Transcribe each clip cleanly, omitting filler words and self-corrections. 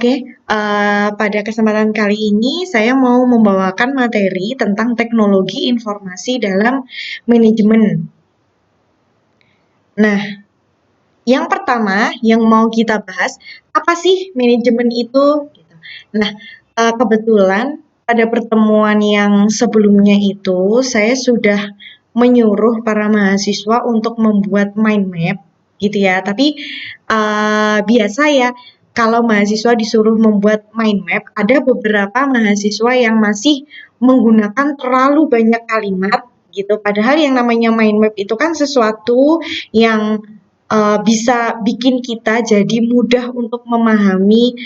Oke, pada kesempatan kali ini saya mau membawakan materi tentang teknologi informasi dalam manajemen. Nah, yang pertama yang mau kita bahas, apa sih manajemen itu? Gitu. Nah, kebetulan pada pertemuan yang sebelumnya itu saya sudah menyuruh para mahasiswa untuk membuat mind map gitu ya. Tapi biasa ya kalau mahasiswa disuruh membuat mind map, ada beberapa mahasiswa yang masih menggunakan terlalu banyak kalimat gitu. Padahal yang namanya mind map itu kan sesuatu yang bisa bikin kita jadi mudah untuk memahami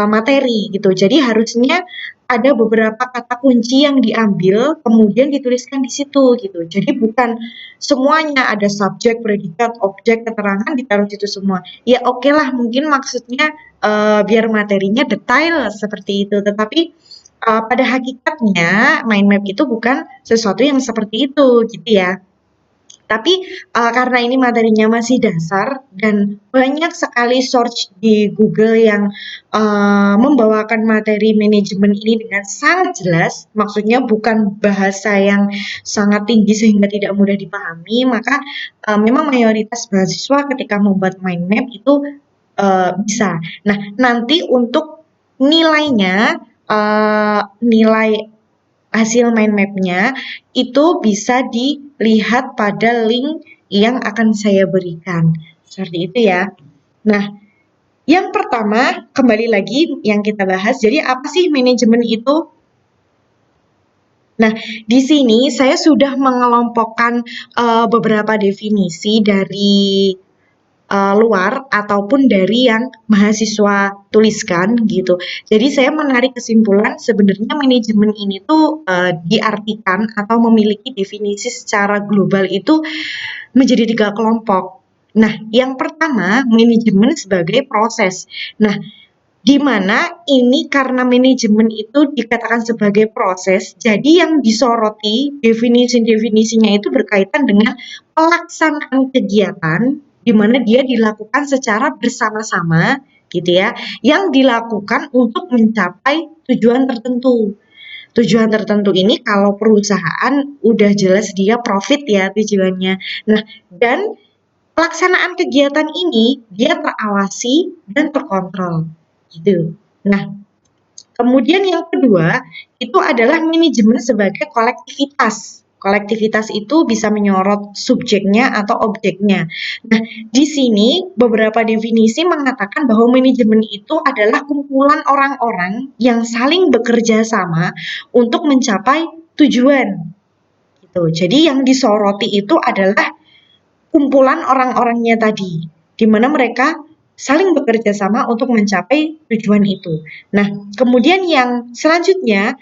materi gitu. Jadi harusnya ada beberapa kata kunci yang diambil kemudian dituliskan di situ gitu. Jadi bukan semuanya ada subjek, predikat, objek, keterangan ditaruh situ semua. Ya oke lah mungkin maksudnya biar materinya detail seperti itu. Tetapi pada hakikatnya mind map itu bukan sesuatu yang seperti itu gitu ya. Tapi karena ini materinya masih dasar dan banyak sekali search di Google yang membawakan materi manajemen ini dengan sangat jelas, maksudnya bukan bahasa yang sangat tinggi sehingga tidak mudah dipahami, maka memang mayoritas mahasiswa ketika membuat mind map itu bisa. Nah, nanti untuk nilainya, nilai hasil mind map-nya itu bisa dilihat pada link yang akan saya berikan. Seperti itu ya. Nah, yang pertama, kembali lagi yang kita bahas, jadi apa sih manajemen itu? Nah, di sini saya sudah mengelompokkan beberapa definisi dari luar ataupun dari yang mahasiswa tuliskan gitu. Jadi saya menarik kesimpulan sebenarnya manajemen ini tuh diartikan atau memiliki definisi secara global itu menjadi 3 kelompok. Nah, yang pertama manajemen sebagai proses. Nah, di mana ini karena manajemen itu dikatakan sebagai proses, jadi yang disoroti definisi-definisinya itu berkaitan dengan pelaksanaan kegiatan di mana dia dilakukan secara bersama-sama gitu ya, yang dilakukan untuk mencapai tujuan tertentu. Tujuan tertentu ini kalau perusahaan udah jelas dia profit ya tujuannya. Nah, dan pelaksanaan kegiatan ini dia terawasi dan terkontrol gitu. Nah, kemudian yang kedua itu adalah manajemen sebagai kolektivitas. Kolektivitas itu bisa menyorot subjeknya atau objeknya. Nah, di sini beberapa definisi mengatakan bahwa manajemen itu adalah kumpulan orang-orang yang saling bekerja sama untuk mencapai tujuan. Gitu. Jadi yang disoroti itu adalah kumpulan orang-orangnya tadi, di mana mereka saling bekerja sama untuk mencapai tujuan itu. Nah, kemudian yang selanjutnya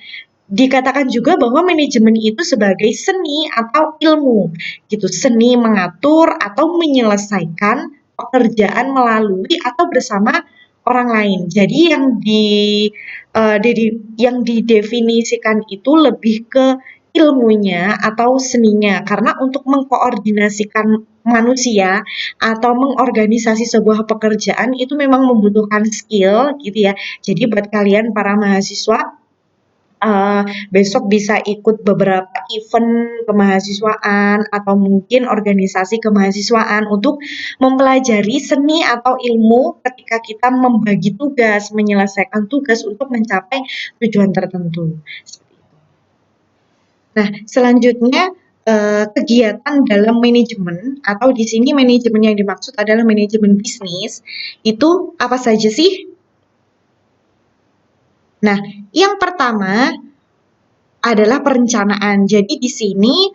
dikatakan juga bahwa manajemen itu sebagai seni atau ilmu, gitu. Seni mengatur atau menyelesaikan pekerjaan melalui atau bersama orang lain. Jadi yang didefinisikan itu lebih ke ilmunya atau seninya karena untuk mengkoordinasikan manusia atau mengorganisasi sebuah pekerjaan itu memang membutuhkan skill gitu ya. Jadi buat kalian para mahasiswa besok bisa ikut beberapa event kemahasiswaan atau mungkin organisasi kemahasiswaan untuk mempelajari seni atau ilmu ketika kita membagi tugas, menyelesaikan tugas untuk mencapai tujuan tertentu. Nah, selanjutnya kegiatan dalam manajemen atau di sini manajemen yang dimaksud adalah manajemen bisnis itu apa saja sih? Nah, yang pertama adalah perencanaan. Jadi di sini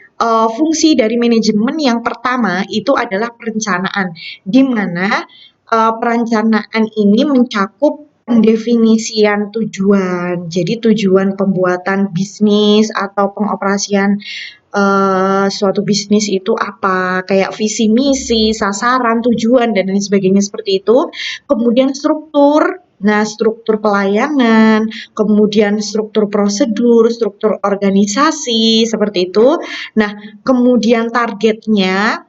fungsi dari manajemen yang pertama itu adalah perencanaan, di mana perencanaan ini mencakup pendefinisian tujuan. Jadi tujuan pembuatan bisnis atau pengoperasian suatu bisnis itu apa, kayak visi misi, sasaran, tujuan, dan lain sebagainya seperti itu. Kemudian struktur, nah struktur pelayanan, kemudian struktur prosedur, struktur organisasi, seperti itu. Nah, kemudian targetnya,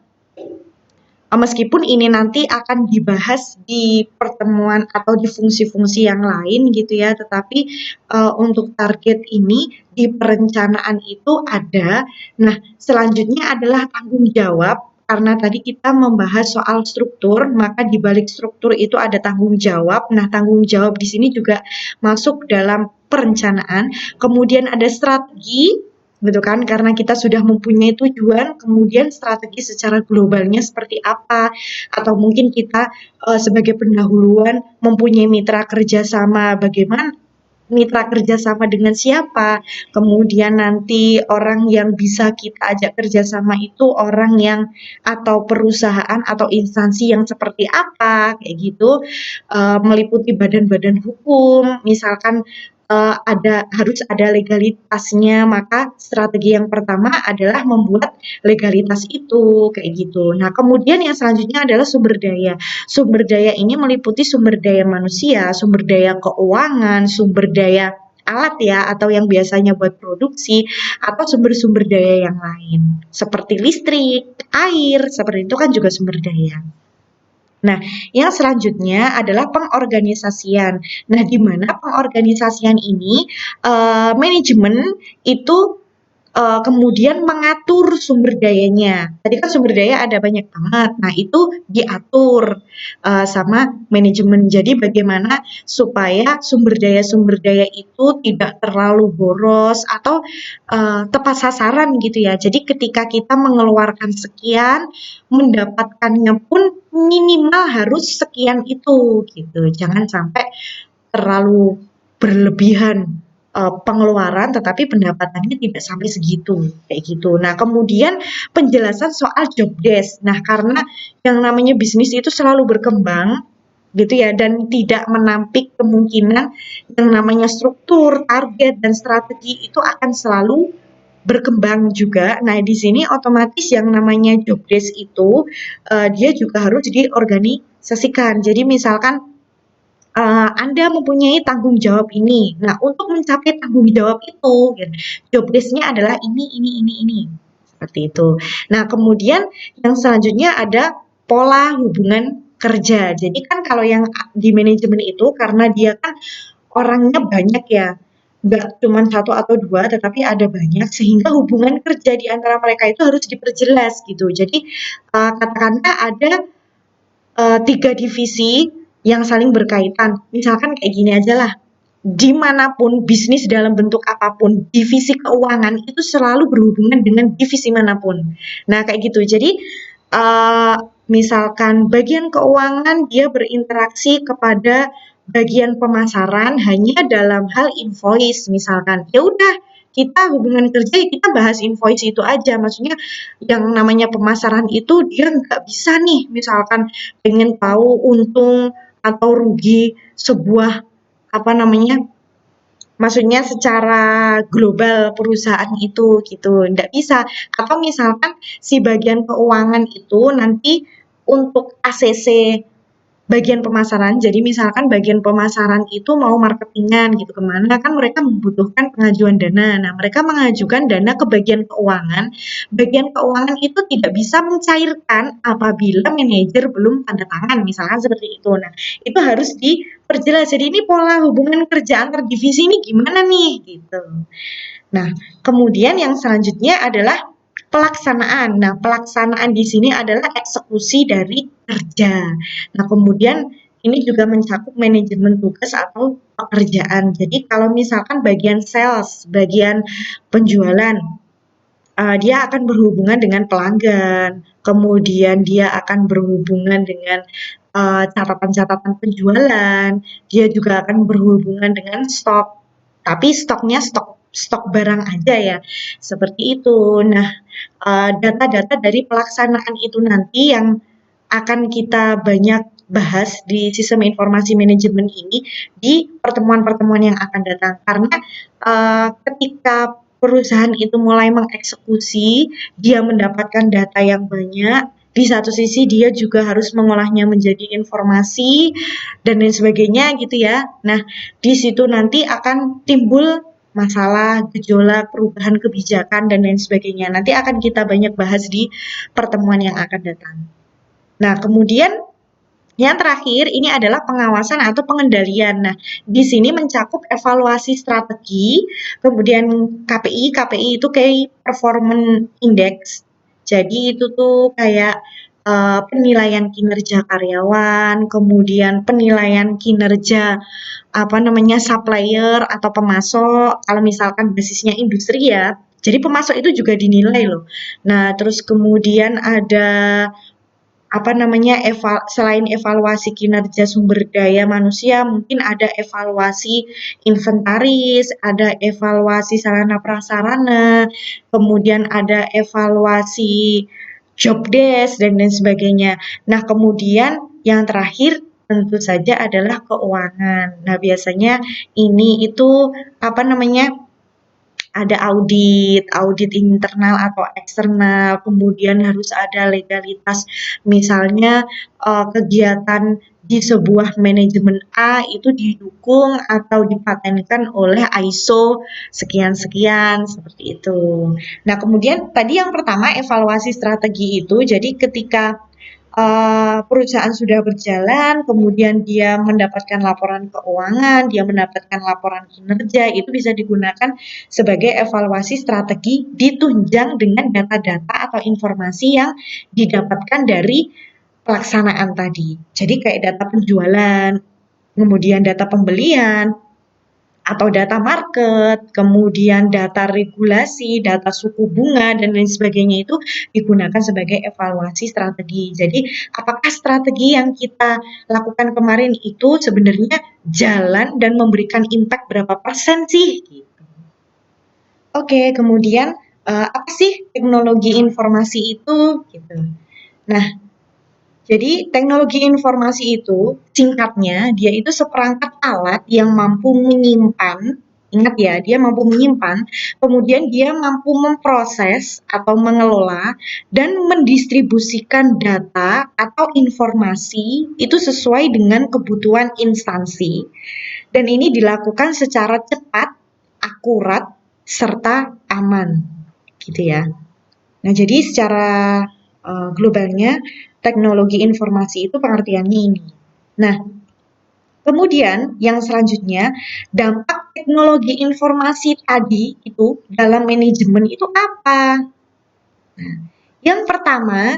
Meskipun ini nanti akan dibahas di pertemuan atau di fungsi-fungsi yang lain gitu ya, tetapi untuk target ini di perencanaan itu ada. Nah, selanjutnya adalah tanggung jawab. Karena tadi kita membahas soal struktur, maka di balik struktur itu ada tanggung jawab. Nah, tanggung jawab di sini juga masuk dalam perencanaan. Kemudian ada strategi, gitu kan, karena kita sudah mempunyai tujuan, kemudian strategi secara globalnya seperti apa, atau mungkin kita sebagai pendahuluan mempunyai mitra kerjasama, bagaimana mitra kerjasama dengan siapa, kemudian nanti orang yang bisa kita ajak kerjasama itu orang yang atau perusahaan atau instansi yang seperti apa, kayak gitu, meliputi badan-badan hukum, misalkan harus ada legalitasnya, maka strategi yang pertama adalah membuat legalitas itu, kayak gitu. Nah, kemudian yang selanjutnya adalah sumber daya. Sumber daya ini meliputi sumber daya manusia, sumber daya keuangan, sumber daya alat ya, atau yang biasanya buat produksi, atau sumber-sumber daya yang lain. Seperti listrik, air, seperti itu kan juga sumber daya. Nah, yang selanjutnya adalah pengorganisasian. Nah, di mana pengorganisasian ini manajemen itu kemudian mengatur sumber dayanya. Tadi kan sumber daya ada banyak banget. Nah, itu diatur sama manajemen. Jadi bagaimana supaya sumber daya itu tidak terlalu boros atau tepat sasaran gitu ya. Jadi ketika kita mengeluarkan sekian, mendapatkannya pun minimal harus sekian itu gitu. Jangan sampai terlalu berlebihan pengeluaran tetapi pendapatannya tidak sampai segitu, kayak gitu. Nah, kemudian penjelasan soal job desk. Nah, karena yang namanya bisnis itu selalu berkembang gitu ya, dan tidak menampik kemungkinan yang namanya struktur, target, dan strategi itu akan selalu berkembang juga. Nah, di sini otomatis yang namanya job desk itu dia juga harus diorganisasikan. Jadi misalkan Anda mempunyai tanggung jawab ini. Nah, untuk mencapai tanggung jawab itu, gitu, job desk-nya adalah ini. Seperti itu. Nah, kemudian yang selanjutnya ada pola hubungan kerja. Jadi kan kalau yang di manajemen itu karena dia kan orangnya banyak ya, nggak cuma satu atau dua, tetapi ada banyak, sehingga hubungan kerja di antara mereka itu harus diperjelas gitu. Jadi katakanlah ada 3 divisi yang saling berkaitan. Misalkan kayak gini aja lah, dimanapun bisnis dalam bentuk apapun, divisi keuangan itu selalu berhubungan dengan divisi manapun. Nah, kayak gitu. Jadi, misalkan bagian keuangan dia berinteraksi kepada bagian pemasaran hanya dalam hal invoice misalkan. Ya udah, kita hubungan kerja ya kita bahas invoice itu aja. Maksudnya yang namanya pemasaran itu dia nggak bisa nih misalkan pengen tahu untung atau rugi sebuah apa namanya, maksudnya secara global perusahaan itu gitu, nggak bisa. Atau misalkan si bagian keuangan itu nanti untuk ACC bagian pemasaran, jadi misalkan bagian pemasaran itu mau marketingan gitu kemana, kan mereka membutuhkan pengajuan dana. Nah, mereka mengajukan dana ke bagian keuangan itu tidak bisa mencairkan apabila manajer belum tanda tangan, misalkan seperti itu. Nah, itu harus diperjelas. Jadi ini pola hubungan kerja antar divisi ini gimana nih gitu. Nah, kemudian yang selanjutnya adalah pelaksanaan. Nah, pelaksanaan di sini adalah eksekusi dari kerja. Nah, kemudian ini juga mencakup manajemen tugas atau pekerjaan. Jadi kalau misalkan bagian sales, bagian penjualan, dia akan berhubungan dengan pelanggan, kemudian dia akan berhubungan dengan catatan-catatan penjualan, dia juga akan berhubungan dengan stok, tapi stoknya stok barang aja ya, seperti itu. Nah, data-data dari pelaksanaan itu nanti yang akan kita banyak bahas di sistem informasi manajemen ini di pertemuan-pertemuan yang akan datang. Karena ketika perusahaan itu mulai mengeksekusi, dia mendapatkan data yang banyak, di satu sisi dia juga harus mengolahnya menjadi informasi dan lain sebagainya gitu ya. Nah, di situ nanti akan timbul masalah, gejolak, perubahan kebijakan dan lain sebagainya. Nanti akan kita banyak bahas di pertemuan yang akan datang. Nah, kemudian yang terakhir ini adalah pengawasan atau pengendalian. Nah, di sini mencakup evaluasi strategi, kemudian KPI. KPI itu Key Performance Index. Jadi itu tuh kayak penilaian kinerja karyawan, kemudian penilaian kinerja supplier atau pemasok. Kalau misalkan basisnya industri ya, jadi pemasok itu juga dinilai loh. Nah, terus kemudian ada selain evaluasi kinerja sumber daya manusia, mungkin ada evaluasi inventaris, ada evaluasi sarana prasarana, kemudian ada evaluasi job desk dan lain sebagainya. Nah, kemudian yang terakhir tentu saja adalah keuangan. Nah, biasanya ini itu apa namanya ada audit internal atau eksternal, kemudian harus ada legalitas. Misalnya kegiatan di sebuah manajemen A itu didukung atau dipatenkan oleh ISO sekian-sekian seperti itu. Nah, kemudian tadi yang pertama evaluasi strategi itu, jadi ketika perusahaan sudah berjalan, kemudian dia mendapatkan laporan keuangan, dia mendapatkan laporan kinerja, itu bisa digunakan sebagai evaluasi strategi ditunjang dengan data-data atau informasi yang didapatkan dari pelaksanaan tadi. Jadi kayak data penjualan, kemudian data pembelian, atau data market, kemudian data regulasi, data suku bunga, dan lain sebagainya itu digunakan sebagai evaluasi strategi. Jadi, apakah strategi yang kita lakukan kemarin itu sebenarnya jalan dan memberikan impact berapa persen sih? Oke, kemudian apa sih teknologi informasi itu? Gitu. Nah, jadi teknologi informasi itu singkatnya dia itu seperangkat alat yang mampu menyimpan, ingat ya, dia mampu menyimpan, kemudian dia mampu memproses atau mengelola dan mendistribusikan data atau informasi itu sesuai dengan kebutuhan instansi. Dan ini dilakukan secara cepat, akurat, serta aman, gitu ya. Nah, jadi secara globalnya teknologi informasi itu pengertiannya ini. Nah, kemudian yang selanjutnya dampak teknologi informasi tadi itu dalam manajemen itu apa? Nah, yang pertama,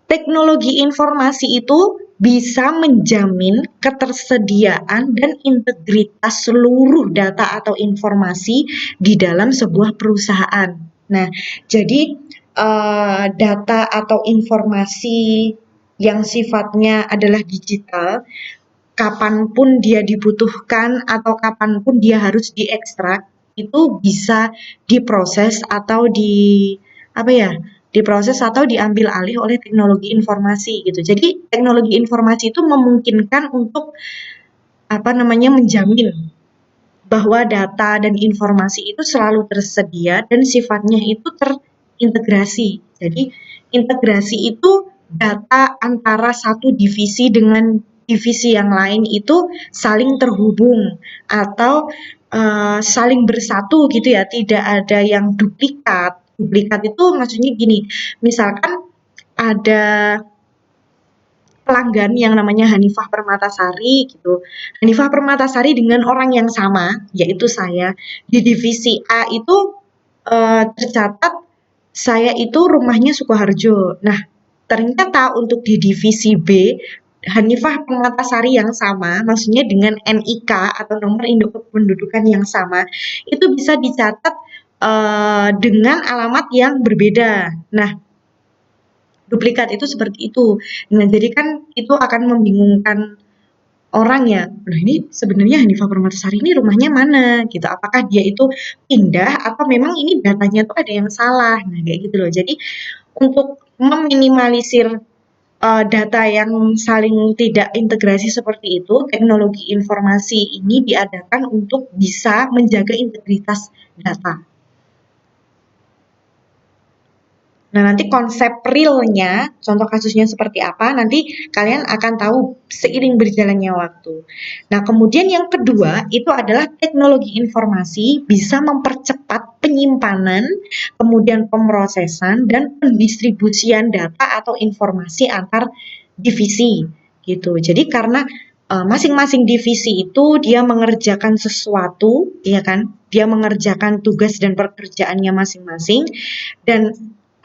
teknologi informasi itu bisa menjamin ketersediaan dan integritas seluruh data atau informasi di dalam sebuah perusahaan. Nah, jadi data atau informasi yang sifatnya adalah digital, kapanpun dia dibutuhkan atau kapanpun dia harus diekstrak, itu bisa diproses atau diproses atau diambil alih oleh teknologi informasi gitu. Jadi teknologi informasi itu memungkinkan untuk menjamin bahwa data dan informasi itu selalu tersedia dan sifatnya itu terintegrasi. Jadi integrasi itu data antara satu divisi dengan divisi yang lain itu saling terhubung atau saling bersatu gitu ya, tidak ada yang duplikat. Duplikat itu maksudnya gini, misalkan ada pelanggan yang namanya Hanifah Permatasari gitu. Hanifah Permatasari dengan orang yang sama, yaitu saya, di divisi A itu tercatat saya itu rumahnya Sukoharjo. Nah, ternyata untuk di divisi B, Hanifah Permatasari yang sama, maksudnya dengan NIK atau nomor induk kependudukan yang sama, itu bisa dicatat dengan alamat yang berbeda. Nah, duplikat itu seperti itu. Nah, jadi kan itu akan membingungkan orang ya. Nah, ini sebenarnya Hanifah Permatasari ini rumahnya mana gitu. Apakah dia itu pindah atau memang ini datanya tuh ada yang salah. Nah, kayak gitu loh. Jadi untuk meminimalisir data yang saling tidak integrasi seperti itu, teknologi informasi ini diadakan untuk bisa menjaga integritas data. Nah, nanti konsep realnya, contoh kasusnya seperti apa, nanti kalian akan tahu seiring berjalannya waktu. Nah, kemudian yang kedua itu adalah teknologi informasi bisa mempercepat penyimpanan, kemudian pemrosesan, dan pendistribusian data atau informasi antar divisi gitu. Jadi karena masing-masing divisi itu dia mengerjakan sesuatu, ya kan? Dia mengerjakan tugas dan pekerjaannya masing-masing, dan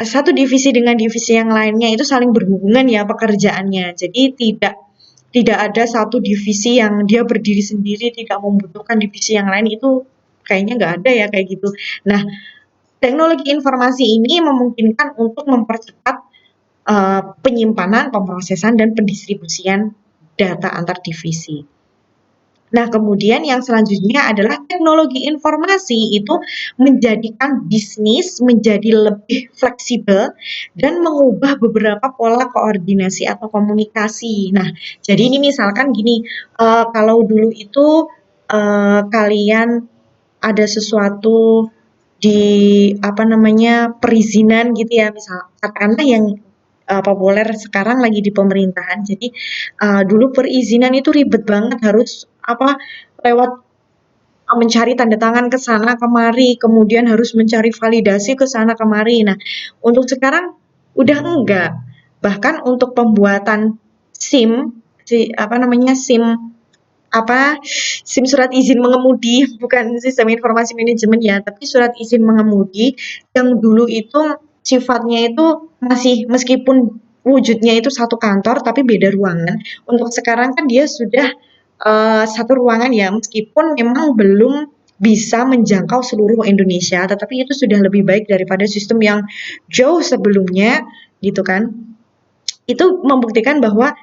satu divisi dengan divisi yang lainnya itu saling berhubungan ya pekerjaannya. Jadi tidak ada satu divisi yang dia berdiri sendiri tidak membutuhkan divisi yang lain, itu kayaknya nggak ada ya kayak gitu. Nah, teknologi informasi ini memungkinkan untuk mempercepat penyimpanan, pemrosesan, dan pendistribusian data antar divisi. Nah, kemudian yang selanjutnya adalah teknologi informasi itu menjadikan bisnis menjadi lebih fleksibel dan mengubah beberapa pola koordinasi atau komunikasi. Nah, jadi ini misalkan gini, kalau dulu itu kalian ada sesuatu di apa namanya perizinan gitu ya, misal katakanlah yang populer sekarang lagi di pemerintahan. Jadi dulu perizinan itu ribet banget, harus apa lewat mencari tanda tangan ke sana kemari, kemudian harus mencari validasi ke sana kemari. Nah, untuk sekarang udah enggak. Bahkan untuk pembuatan SIM, apa namanya SIM surat izin mengemudi, bukan sistem informasi manajemen ya, tapi surat izin mengemudi yang dulu itu sifatnya itu masih meskipun wujudnya itu satu kantor tapi beda ruangan. Untuk sekarang kan dia sudah satu ruangan ya, meskipun memang belum bisa menjangkau seluruh Indonesia, tetapi itu sudah lebih baik daripada sistem yang jauh sebelumnya gitu kan. Itu membuktikan bahwa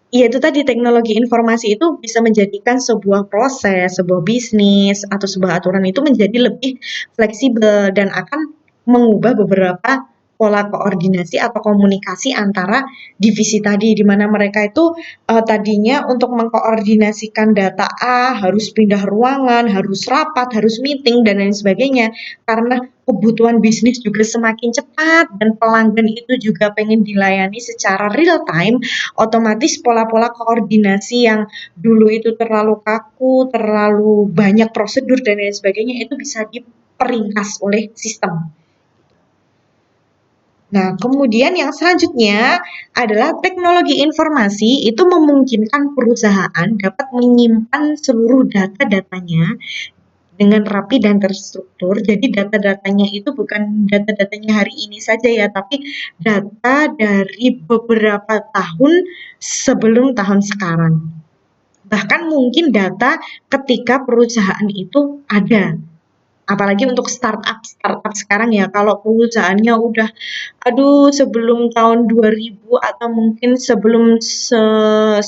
ya itu tadi, teknologi informasi itu bisa menjadikan sebuah proses, sebuah bisnis, atau sebuah aturan itu menjadi lebih fleksibel dan akan mengubah beberapa pola koordinasi atau komunikasi antara divisi tadi, di mana mereka itu tadinya untuk mengkoordinasikan data A harus pindah ruangan, harus rapat, harus meeting dan lain sebagainya. Karena kebutuhan bisnis juga semakin cepat dan pelanggan itu juga pengen dilayani secara real time, otomatis pola-pola koordinasi yang dulu itu terlalu kaku, terlalu banyak prosedur dan lain sebagainya itu bisa diperingkas oleh sistem. Nah, kemudian yang selanjutnya adalah teknologi informasi itu memungkinkan perusahaan dapat menyimpan seluruh data-datanya dengan rapi dan terstruktur. Jadi data-datanya itu bukan data-datanya hari ini saja ya, tapi data dari beberapa tahun sebelum tahun sekarang. Bahkan mungkin data ketika perusahaan itu ada. Apalagi untuk startup sekarang ya, kalau perusahaannya udah aduh sebelum tahun 2000 atau mungkin sebelum 1990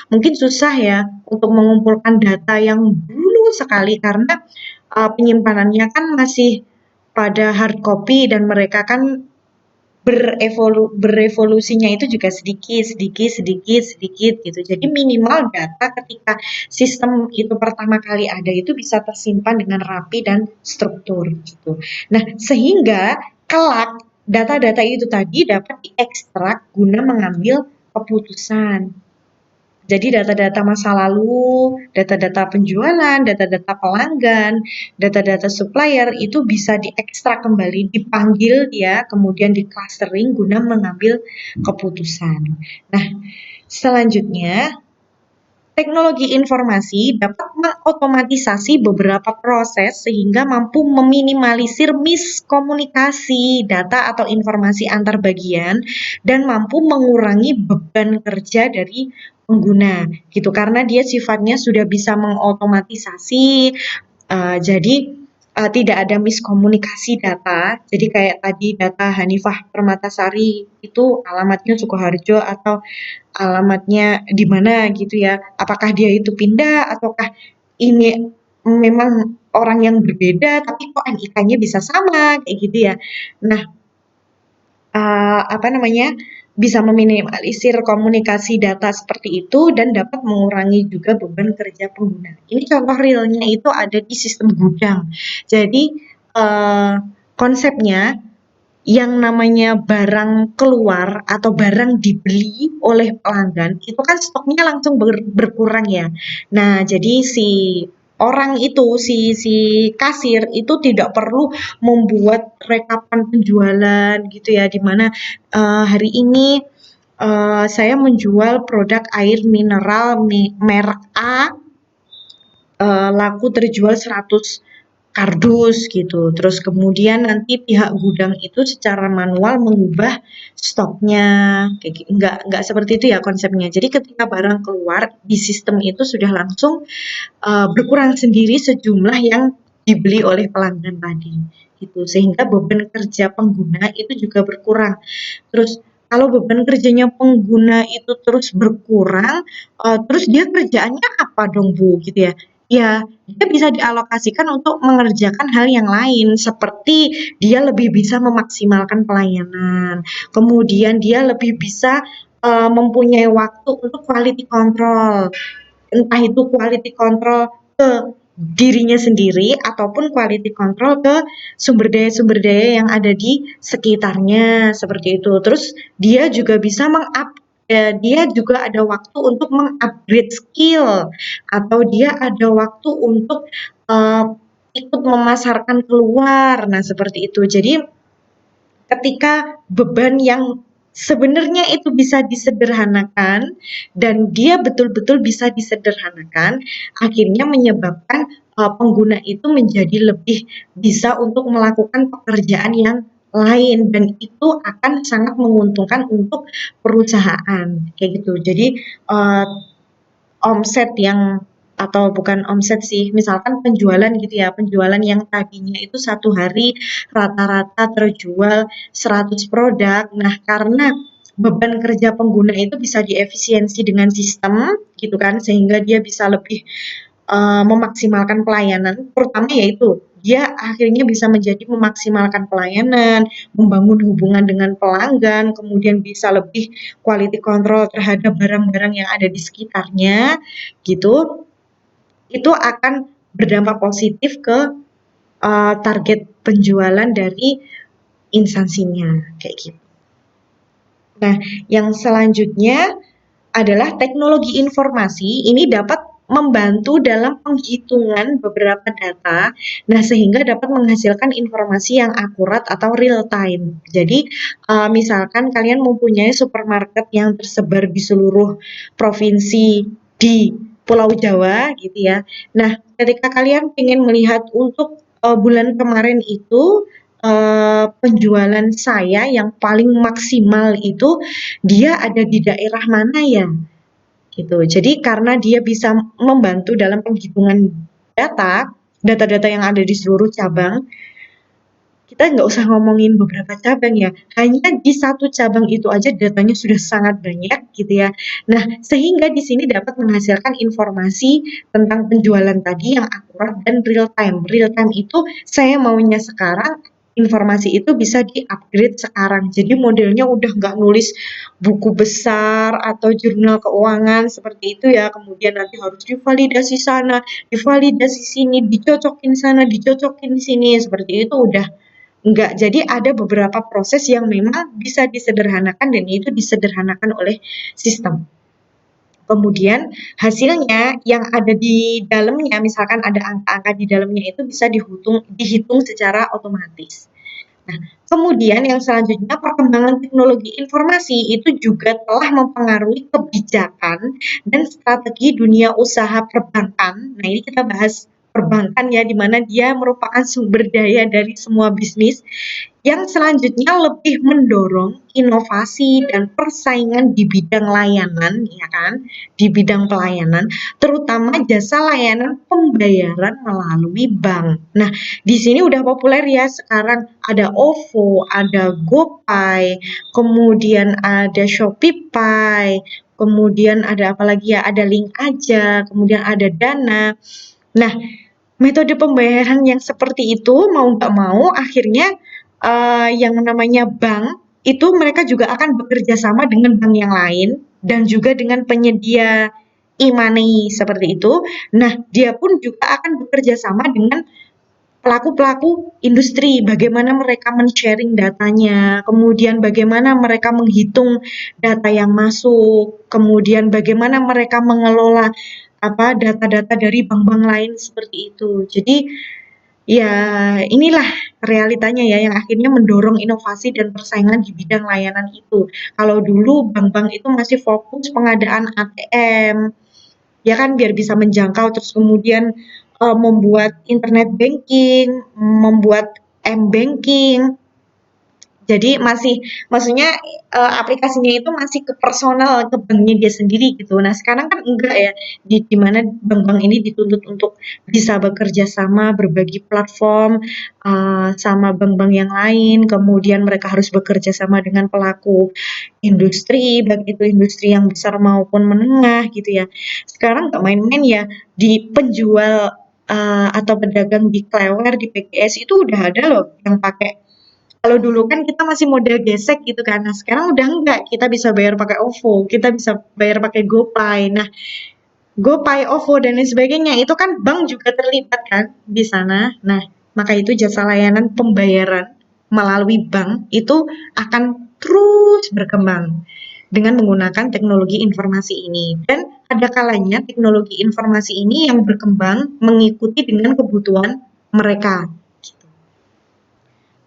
mungkin susah ya untuk mengumpulkan data yang dulu sekali, karena penyimpanannya kan masih pada hard copy dan mereka kan berevolusinya itu juga sedikit gitu. Jadi minimal data ketika sistem itu pertama kali ada itu bisa tersimpan dengan rapi dan struktur gitu. Nah, sehingga kelak data-data itu tadi dapat diekstrak guna mengambil keputusan. Jadi data-data masa lalu, data-data penjualan, data-data pelanggan, data-data supplier itu bisa diekstrak kembali, dipanggil ya, kemudian di clustering guna mengambil keputusan. Nah, selanjutnya teknologi informasi dapat mengotomatisasi beberapa proses sehingga mampu meminimalisir miskomunikasi data atau informasi antar bagian dan mampu mengurangi beban kerja dari pengguna gitu, karena dia sifatnya sudah bisa mengotomatisasi. Jadi tidak ada miskomunikasi data. Jadi kayak tadi data Hanifah Permatasari itu alamatnya Sukoharjo atau alamatnya di mana gitu ya. Apakah dia itu pindah ataukah ini memang orang yang berbeda tapi kok NIK-nya bisa sama kayak gitu ya. Nah, apa namanya, bisa meminimalisir komunikasi data seperti itu dan dapat mengurangi juga beban kerja pengguna. Ini contoh realnya itu ada di sistem gudang. Jadi konsepnya yang namanya barang keluar atau barang dibeli oleh pelanggan itu kan stoknya langsung berkurang ya. Nah, jadi si orang itu, si kasir itu tidak perlu membuat rekapan penjualan gitu ya, di mana hari ini saya menjual produk air mineral merek A, laku terjual 100 kardus gitu. Terus kemudian nanti pihak gudang itu secara manual mengubah stoknya, nggak seperti itu ya konsepnya. Jadi ketika barang keluar di sistem itu sudah langsung berkurang sendiri sejumlah yang dibeli oleh pelanggan tadi gitu. Sehingga beban kerja pengguna itu juga berkurang. Terus kalau beban kerjanya pengguna itu terus berkurang, terus dia kerjaannya apa dong Bu gitu ya? Ya, dia bisa dialokasikan untuk mengerjakan hal yang lain seperti dia lebih bisa memaksimalkan pelayanan, kemudian dia lebih bisa mempunyai waktu untuk quality control, entah itu quality control ke dirinya sendiri ataupun quality control ke sumber daya yang ada di sekitarnya seperti itu. Terus dia juga bisa dia juga ada waktu untuk mengupgrade skill atau dia ada waktu untuk uh, ikut memasarkan keluar. Nah, seperti itu. Jadi ketika beban yang sebenarnya itu bisa disederhanakan dan dia betul-betul bisa disederhanakan, akhirnya menyebabkan pengguna itu menjadi lebih bisa untuk melakukan pekerjaan yang lain dan itu akan sangat menguntungkan untuk perusahaan kayak gitu. Jadi uh, omset yang atau bukan omset sih, misalkan penjualan gitu ya, penjualan yang tadinya itu satu hari rata-rata terjual 100 produk. Nah, karena beban kerja pengguna itu bisa diefisiensi dengan sistem gitu kan, sehingga dia bisa lebih memaksimalkan pelayanan, terutama yaitu dia akhirnya bisa menjadi memaksimalkan pelayanan, membangun hubungan dengan pelanggan, kemudian bisa lebih quality control terhadap barang-barang yang ada di sekitarnya, gitu. Itu akan berdampak positif ke target penjualan dari instansinya, kayak gitu. Nah, yang selanjutnya adalah teknologi informasi ini dapat membantu dalam penghitungan beberapa data, nah sehingga dapat menghasilkan informasi yang akurat atau real time. Jadi, misalkan kalian mempunyai supermarket yang tersebar di seluruh provinsi di Pulau Jawa gitu ya. Nah, ketika kalian ingin melihat untuk bulan kemarin itu penjualan saya yang paling maksimal itu dia ada di daerah mana ya? Gitu. Jadi karena dia bisa membantu dalam penghitungan data-data yang ada di seluruh cabang, kita nggak usah ngomongin beberapa cabang ya, hanya di satu cabang itu aja datanya sudah sangat banyak gitu ya. Nah, sehingga di sini dapat menghasilkan informasi tentang penjualan tadi yang akurat dan real time. Real time itu saya maunya sekarang, informasi itu bisa di-upgrade sekarang. Jadi modelnya udah nggak nulis buku besar atau jurnal keuangan seperti itu ya, kemudian nanti harus divalidasi sana, divalidasi sini, dicocokin sana, dicocokin sini, seperti itu udah enggak. Jadi ada beberapa proses yang memang bisa disederhanakan dan itu disederhanakan oleh sistem. Kemudian hasilnya yang ada di dalamnya, misalkan ada angka-angka di dalamnya itu bisa dihitung secara otomatis. Nah, kemudian yang selanjutnya perkembangan teknologi informasi itu juga telah mempengaruhi kebijakan dan strategi dunia usaha perbankan. Nah, ini kita bahas perbankan ya, di mana dia merupakan sumber daya dari semua bisnis yang selanjutnya lebih mendorong inovasi dan persaingan di bidang layanan, ya kan, di bidang pelayanan, terutama jasa layanan pembayaran melalui bank. Nah, di sini udah populer ya sekarang ada OVO, ada GoPay, kemudian ada ShopeePay, kemudian ada apa lagi ya, ada Link Aja, kemudian ada Dana. Nah, metode pembayaran yang seperti itu mau nggak mau akhirnya yang namanya bank itu mereka juga akan bekerja sama dengan bank yang lain dan juga dengan penyedia e-money seperti itu. Nah, dia pun juga akan bekerja sama dengan pelaku-pelaku industri, bagaimana mereka men-sharing datanya, kemudian bagaimana mereka menghitung data yang masuk, kemudian bagaimana mereka mengelola data-data dari bank-bank lain seperti itu. Jadi Ya, inilah realitanya ya yang akhirnya mendorong inovasi dan persaingan di bidang layanan itu. Kalau dulu bank-bank itu masih fokus pengadaan ATM, ya kan biar bisa menjangkau terus kemudian membuat internet banking, membuat m-banking. Jadi masih maksudnya, aplikasinya itu masih ke personal, ke banknya dia sendiri gitu. Nah sekarang kan enggak ya, di mana bank-bank ini dituntut untuk bisa bekerja sama, berbagi platform, sama bank-bank yang lain, kemudian mereka harus bekerja sama dengan pelaku industri, baik itu industri yang besar maupun menengah gitu ya. Sekarang nggak main-main ya, di penjual, atau pedagang di Klewer, di PGS itu udah ada loh yang pakai kalau dulu kan kita masih model gesek gitu kan. Nah, sekarang udah enggak. Kita bisa bayar pakai OVO, kita bisa bayar pakai GoPay. Nah, GoPay, OVO dan lain sebagainya itu kan bank juga terlibat kan di sana. Nah, maka itu jasa layanan pembayaran melalui bank itu akan terus berkembang dengan menggunakan teknologi informasi ini. Dan ada kalanya teknologi informasi ini yang berkembang mengikuti dengan kebutuhan mereka.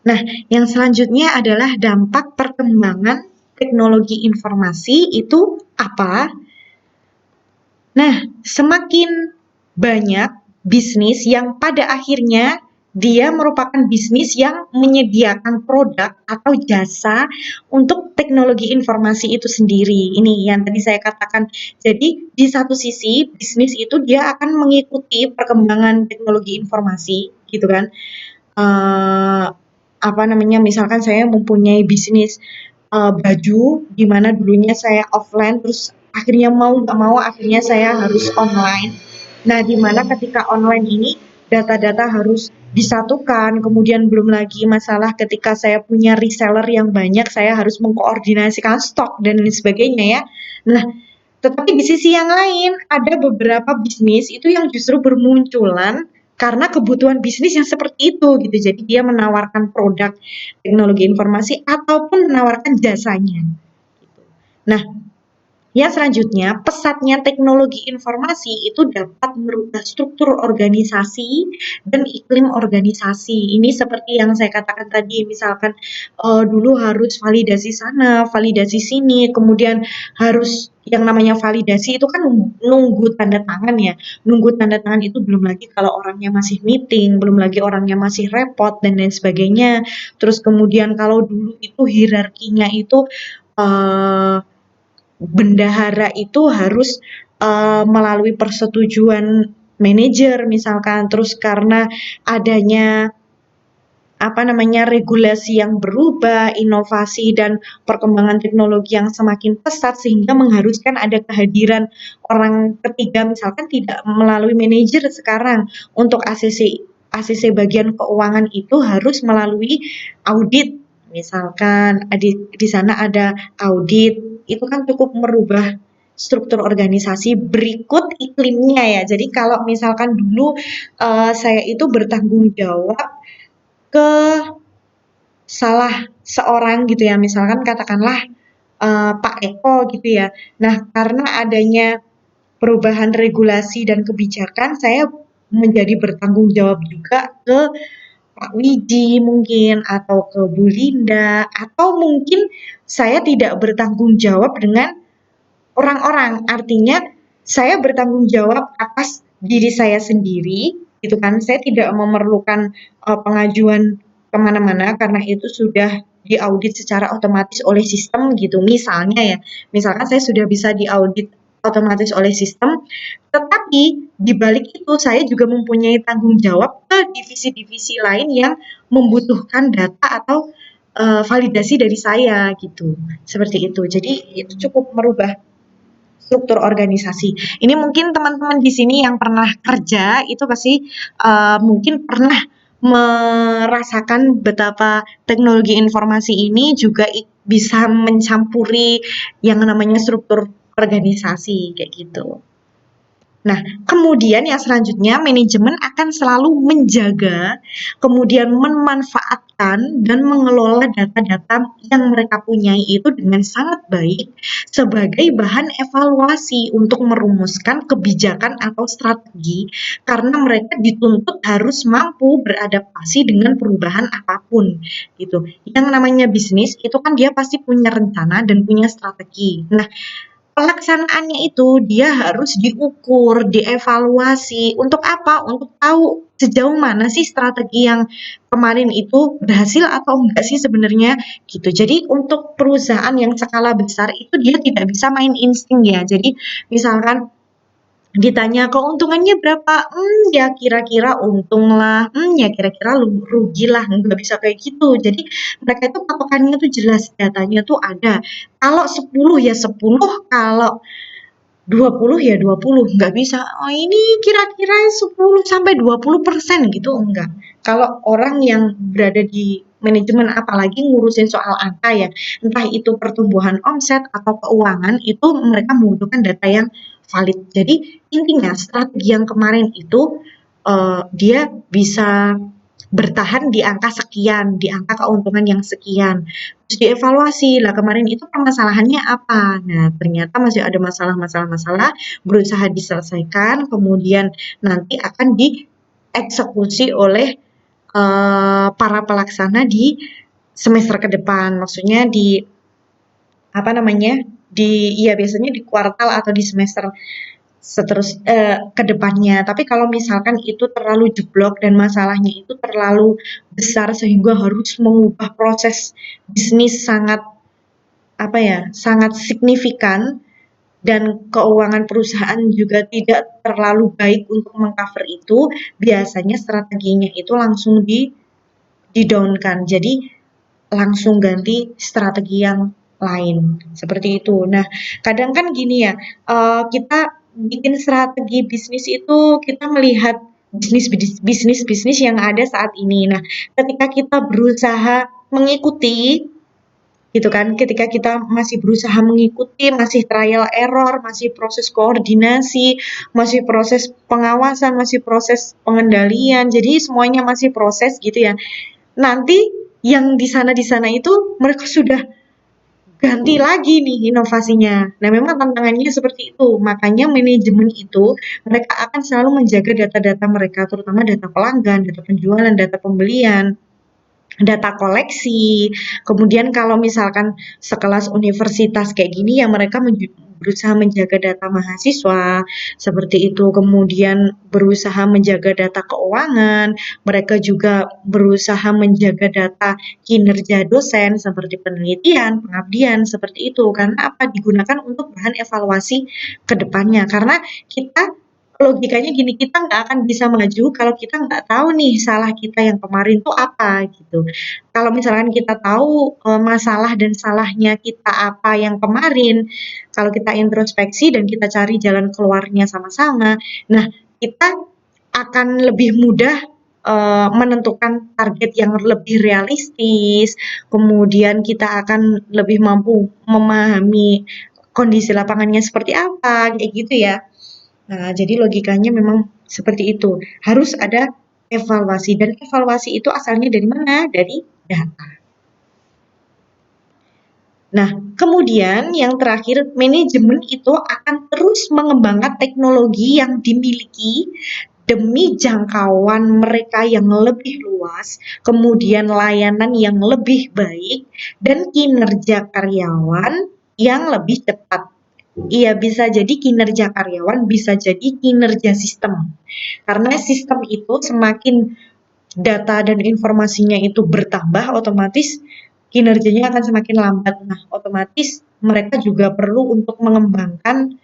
Nah, yang selanjutnya adalah dampak perkembangan teknologi informasi itu apa? Nah, semakin banyak bisnis yang pada akhirnya dia merupakan bisnis yang menyediakan produk atau jasa untuk teknologi informasi itu sendiri. Ini yang tadi saya katakan. Jadi, di satu sisi bisnis itu dia akan mengikuti perkembangan teknologi informasi, gitu kan. eh, apa namanya, misalkan saya mempunyai bisnis baju, di mana dulunya saya offline, terus akhirnya mau nggak mau akhirnya saya harus online. Nah, di mana ketika online ini data-data harus disatukan, kemudian belum lagi masalah ketika saya punya reseller yang banyak, saya harus mengkoordinasikan stok dan lain sebagainya ya. Nah, tetapi di sisi yang lain, ada beberapa bisnis itu yang justru bermunculan karena kebutuhan bisnis yang seperti itu gitu. Jadi dia menawarkan produk teknologi informasi ataupun menawarkan jasanya. Nah, yang selanjutnya, pesatnya teknologi informasi itu dapat merubah struktur organisasi dan iklim organisasi. Ini seperti yang saya katakan tadi, misalkan dulu harus validasi sana, validasi sini, kemudian harus yang namanya validasi itu kan nunggu tanda tangan ya. Nunggu tanda tangan itu belum lagi kalau orangnya masih meeting, belum lagi orangnya masih repot dan lain sebagainya. Terus kemudian kalau dulu itu hierarkinya itu eh, bendahara itu harus melalui persetujuan manajer misalkan, terus karena adanya apa namanya regulasi yang berubah, inovasi dan perkembangan teknologi yang semakin pesat sehingga mengharuskan ada kehadiran orang ketiga misalkan tidak melalui manajer sekarang untuk ACC bagian keuangan itu harus melalui audit misalkan di sana ada audit itu kan cukup merubah struktur organisasi berikut iklimnya ya. Jadi kalau misalkan dulu saya itu bertanggung jawab ke salah seorang gitu ya, misalkan katakanlah Pak Eko gitu ya. Nah, karena adanya perubahan regulasi dan kebijakan, saya menjadi bertanggung jawab juga ke Pak Wiji mungkin atau ke Bu Linda atau mungkin saya tidak bertanggung jawab dengan orang-orang. Artinya saya bertanggung jawab atas diri saya sendiri, gitu kan. Saya tidak memerlukan pengajuan kemana-mana karena itu sudah diaudit secara otomatis oleh sistem gitu. Misalnya ya, misalkan saya sudah bisa diaudit otomatis oleh sistem, tetapi di balik itu saya juga mempunyai tanggung jawab ke divisi-divisi lain yang membutuhkan data atau validasi dari saya gitu. Seperti itu. Jadi itu cukup merubah struktur organisasi. Ini mungkin teman-teman di sini yang pernah kerja itu pasti mungkin pernah merasakan betapa teknologi informasi ini juga bisa mencampuri yang namanya struktur organisasi kayak gitu. Nah, kemudian yang selanjutnya manajemen akan selalu menjaga, kemudian memanfaatkan dan mengelola data-data yang mereka punyai itu dengan sangat baik sebagai bahan evaluasi untuk merumuskan kebijakan atau strategi karena mereka dituntut harus mampu beradaptasi dengan perubahan apapun gitu. Yang namanya bisnis itu kan dia pasti punya rencana dan punya strategi. Nah, pelaksanaannya itu dia harus diukur, dievaluasi. Untuk apa? Untuk tahu sejauh mana sih strategi yang kemarin itu berhasil atau enggak sih sebenarnya gitu. Jadi untuk perusahaan yang skala besar itu dia tidak bisa main insting ya. Jadi misalkan ditanya keuntungannya berapa? Ya kira-kira untung lah, ya kira-kira rugi lah, nggak bisa kayak gitu. Jadi mereka itu patokannya tuh jelas, datanya tuh ada. Kalau 10 ya 10, kalau 20 ya 20, nggak bisa, oh ini kira-kira 10 sampai 20% gitu, enggak. Kalau orang yang berada di manajemen apalagi ngurusin soal angka ya, entah itu pertumbuhan omset atau keuangan, itu mereka membutuhkan data yang valid. Jadi intinya strategi yang kemarin itu dia bisa bertahan di angka sekian, di angka keuntungan yang sekian. Terus dievaluasi, lah kemarin itu permasalahannya apa? Nah, ternyata masih ada masalah-masalah, berusaha diselesaikan, kemudian nanti akan dieksekusi oleh para pelaksana di semester ke depan. Maksudnya di apa namanya? Ya biasanya di kuartal atau di semester ke depannya. Tapi kalau misalkan itu terlalu jeblok dan masalahnya itu terlalu besar sehingga harus mengubah proses bisnis sangat apa ya, sangat signifikan dan keuangan perusahaan juga tidak terlalu baik untuk mengcover itu, biasanya strateginya itu langsung di-down-kan. Jadi langsung ganti strategi yang lain, seperti itu. Nah, kadang kan gini ya, kita bikin strategi bisnis itu kita melihat bisnis yang ada saat ini. Nah, ketika kita berusaha mengikuti gitu kan, ketika kita masih berusaha mengikuti, masih trial error, masih proses koordinasi, masih proses pengawasan, masih proses pengendalian, jadi semuanya masih proses gitu ya. Nanti yang di sana itu mereka sudah ganti lagi nih inovasinya. Nah, memang tantangannya seperti itu. Makanya manajemen itu mereka akan selalu menjaga data-data mereka, terutama data pelanggan, data penjualan, data pembelian, data koleksi. Kemudian kalau misalkan sekelas universitas kayak gini ya mereka berusaha menjaga data mahasiswa seperti itu. Kemudian berusaha menjaga data keuangan. Mereka juga berusaha menjaga data kinerja dosen seperti penelitian, pengabdian seperti itu. Karena apa? Digunakan untuk bahan evaluasi ke depannya. Karena kita logikanya gini, kita nggak akan bisa maju kalau kita nggak tahu nih salah kita yang kemarin tuh apa gitu. Kalau misalkan kita tahu masalah dan salahnya kita apa yang kemarin, kalau kita introspeksi dan kita cari jalan keluarnya sama-sama, nah kita akan lebih mudah menentukan target yang lebih realistis, kemudian kita akan lebih mampu memahami kondisi lapangannya seperti apa, kayak gitu ya. Nah, jadi logikanya memang seperti itu. Harus ada evaluasi dan evaluasi itu asalnya dari mana? Dari data. Nah, kemudian yang terakhir, manajemen itu akan terus mengembangkan teknologi yang dimiliki demi jangkauan mereka yang lebih luas, kemudian layanan yang lebih baik, dan kinerja karyawan yang lebih cepat. Iya, bisa jadi kinerja karyawan, bisa jadi kinerja sistem. Karena sistem itu semakin data dan informasinya itu bertambah, otomatis kinerjanya akan semakin lambat. Nah, otomatis mereka juga perlu untuk mengembangkan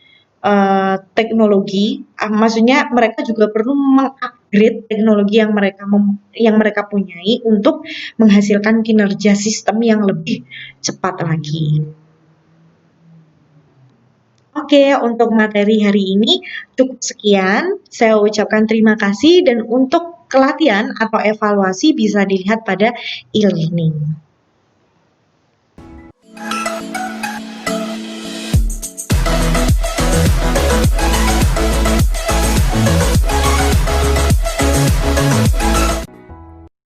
teknologi, maksudnya mereka juga perlu mengupgrade teknologi yang mereka punyai untuk menghasilkan kinerja sistem yang lebih cepat lagi. Oke, untuk materi hari ini cukup sekian. Saya ucapkan terima kasih dan untuk kelatihan atau evaluasi bisa dilihat pada e-learning.